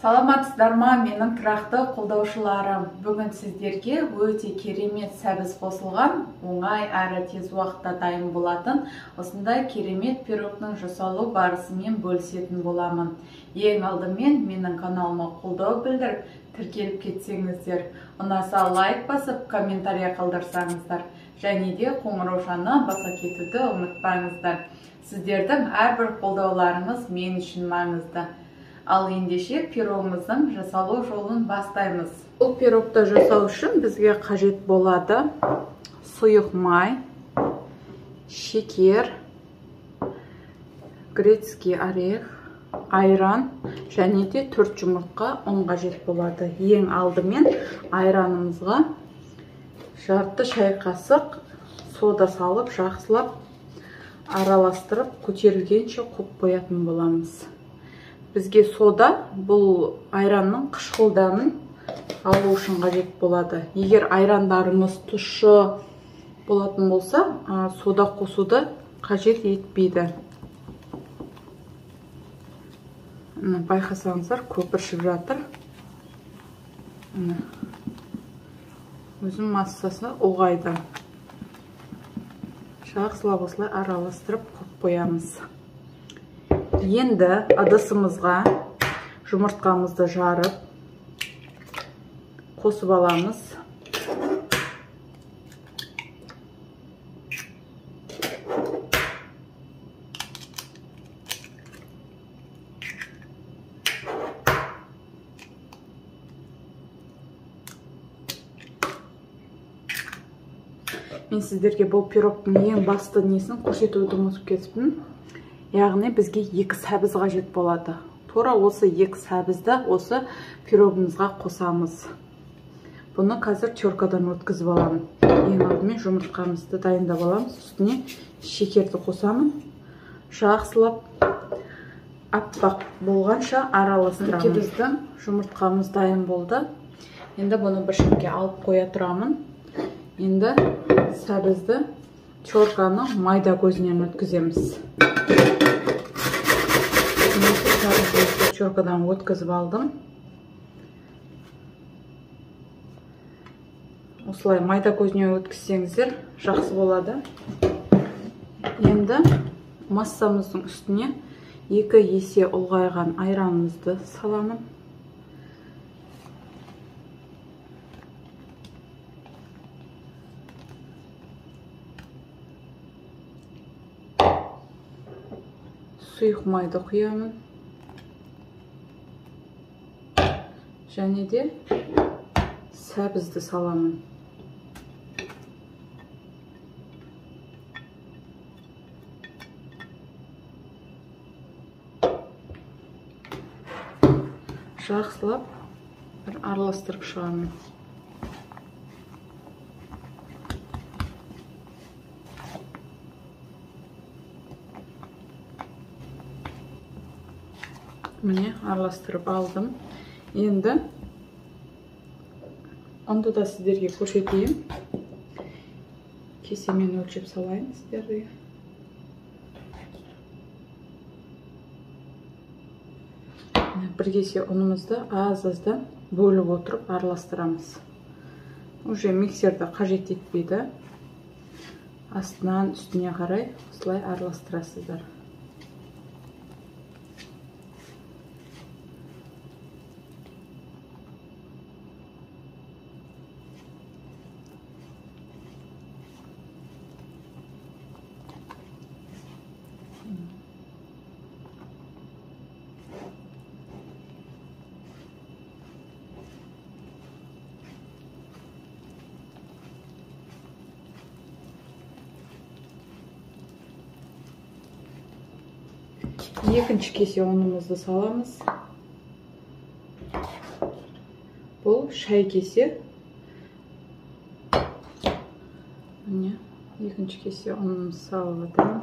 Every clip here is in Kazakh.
Саламатсыздар ма, менің тұрақты қолдаушыларым. Бүгін сіздерге өте керемет сәбіз қосылған, оңай әрі тез уақытта дайын болатын осындай керемет пирогтың жасалу барысымен бөлісетін боламын. Ең алдымен менің каналыма қолдау білдіріп, тіркеліп кетсеңіздер, ұнаса лайк басып, комментария қалдырсаңыздар, және де қоңыраушаны баса кетуді ұмытпаңыздар. Сіздердің әрбір қолдауларыңыз мен үшін маңызды. Ал ендеше пирогымыздың жасалу жолын бастаймыз. Бұл пирогты жасау үшін бізге қажет болады сұйық май, шекер, грецкий орех, айран және де 4 жұмыртқа ұн қажет болады. Ең алдымен айранымызға жарты шай қасық сода салып, жақсылап араластырып, көтерілгенше қойып қоятын боламыз. Бізге сода бұл айранның қышқылданын алу үшін қажет болады. Егер айрандарыңыз тұщы болатын болса, сода қосуды қажет етпейді. Байқасаңыздар, көпіршіп жатыр. Өзінің массасы ұлғайды. Жақсылап осылай араластырып қойып қоямыз. Енді ыдысымызға жұмыртқамызды жарып қосып аламыз. Мен сіздерге бұл пирогтың ең басты несін көрсетуді ұмытып кетіппін. Яғни бізге 2 сәбіз қажет болады. Тура осы 2 сәбізді осы пирогымызға қосамыз. Бұны қазір теркадан өткізіп аламын. Ең алдымен жұмыртқамызды дайындап аламыз. Үстіне шекерді қосамын. Жақсылап аппақ болғанша араластырамын. Біздің жұмыртқамыз дайын болды. Енді бұны бір шөпке алып қоя тұрамын. Енді сәбізді терканың майда көзінен өткіземіз. Теркадан өткізіп алдым. Осылай майда көзіне өткізсеңіздер жақсы болады. Енді массамыздың үстіне 2 есе ұлғайған айранымызды саламын. Сұйық майды құямын. Және де сәбізді саламын. Жақсылап бір араластырып шығамын. Міне араластырып алдым. Енді ұнды да сіздерге көрсетейін. Кесемен өлшеп салайын сіздерге. Бір кесе ұнымызды аз-аздан бөліп отырып араластырамыз. Уже миксерді қажет етпейді. Астынан үстіне қарай осылай араластырасыздар. Екінші кесе ұнымызды саламыз. Бұл шай кесе. Міне, екінші кесе ұнымызды салып атырмын.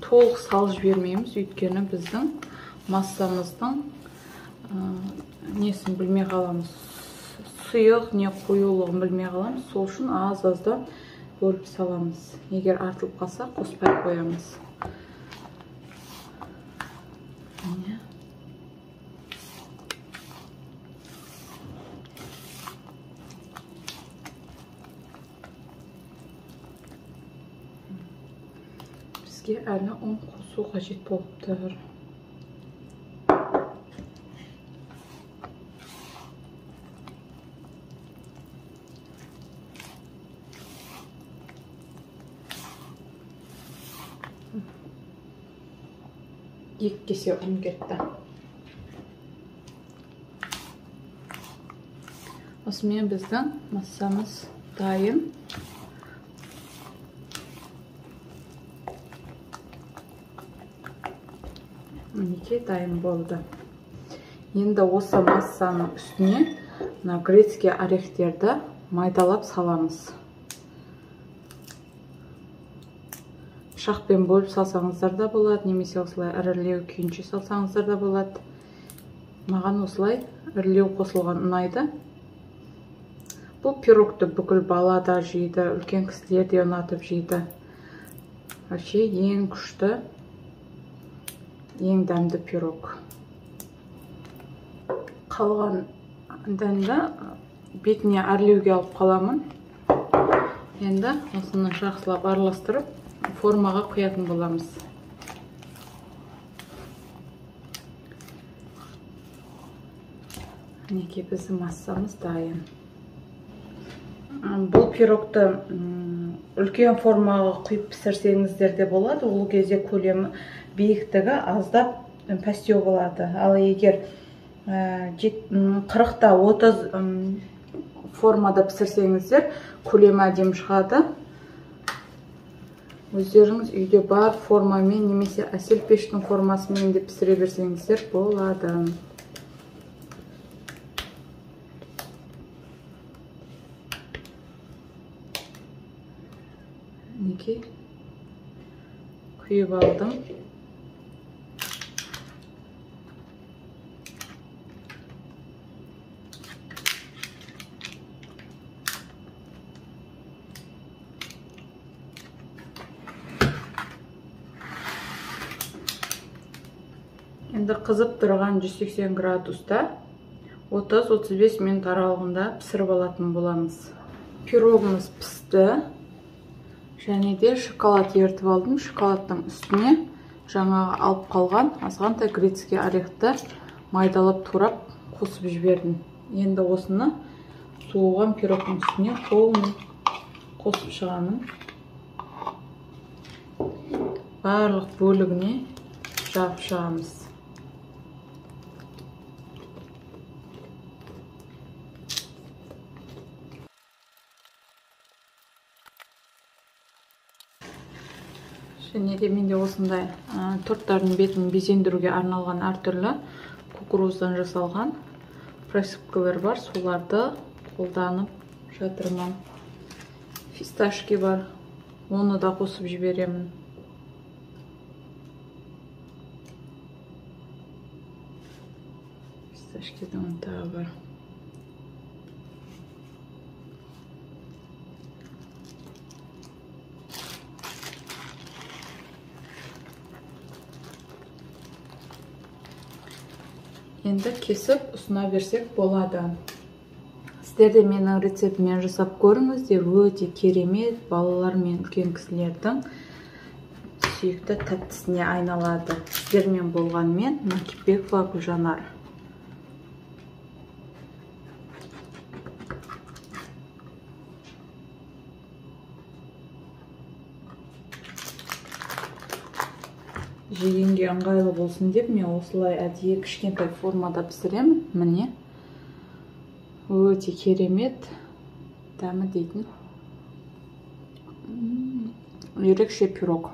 Толық салып жібермейміз, өйткені біздің массамыздың несін білмей қаламыз. Сұйық не қоюлығын білмей қаламыз. Сол үшін аз-аздан бөліп саламыз. Егер артылып қалса, қоспай қоямыз. Бізге әлі ұн қосу қажет болып тұр. Екі кесе ұн кетті. Осымен біздің массамыз дайын. Мінекей дайын болды. Енді осы массаның үстіне грецкий орехтерді майдалап саламыз. Пышақпен бөліп салсаңыздар да болады, немесе осылай ірілеу күйінше салсаңыздар да болады. Маған осылай ірілеу қосылған ұнайды. Бұл пирогты бүкіл бала да жейді, үлкен кісілер де ұнатып жейді. Вообще ең күшті, ең дәмді пирог. Қалған дәнді бетіне әрлеуге алып қаламын. Енді осыны жақсылап араластырып формаға құятын боламыз. Мінекей біздің массамыз дайын. Бұл пирогты үлкен формаға құйып пісірсеңіздер де болады. Ол кезде көлемі биіктігі аздап пәстеу болады. Ал егер 40-та 30 формада пісірсеңіздер, көлемі әдемі шығады. Өздеріңіз үйде бар формамен немесе әсел пештің формасымен де пісіре берсеңіздер болады. Мінекей құйып алдым. Енді қызып тұрған 180 градуста 30-35 минут аралығында пісіріп алатын боламыз. Пирогымыз пісті. Және де шоколад ертіп алдым. Шоколадтың үстіне жаңағы алып қалған азғантай грецкий орехті майдалап турап қосып жібердім. Енді осыны суыған пирогтың үстіне қолмен қосып шығамын. Барлық бөлігіне жапып шығамыз. Және де менде осындай торттардың бетін безендіруге арналған әртүрлі кукуруздан жасалған присыпкалар бар. Соларды қолданып жатырмын. Фисташки бар. Оны да қосып жіберемін. Фисташкидің тағы бар. Енді кесіп ұсына берсек болады. Сіздер де менің рецептімен жасап көріңіздер. Өте керемет, балалар мен үлкен кісілердің сүйікті тәттісіне айналады. Сіздермен болған мен, Накипбекова Гүлжанар. Жегенге ыңғайлы болсын деп мен осылай әдейі кішкентай формада пісіремін. Міне өте керемет дәмі дейтін ерекше пирог.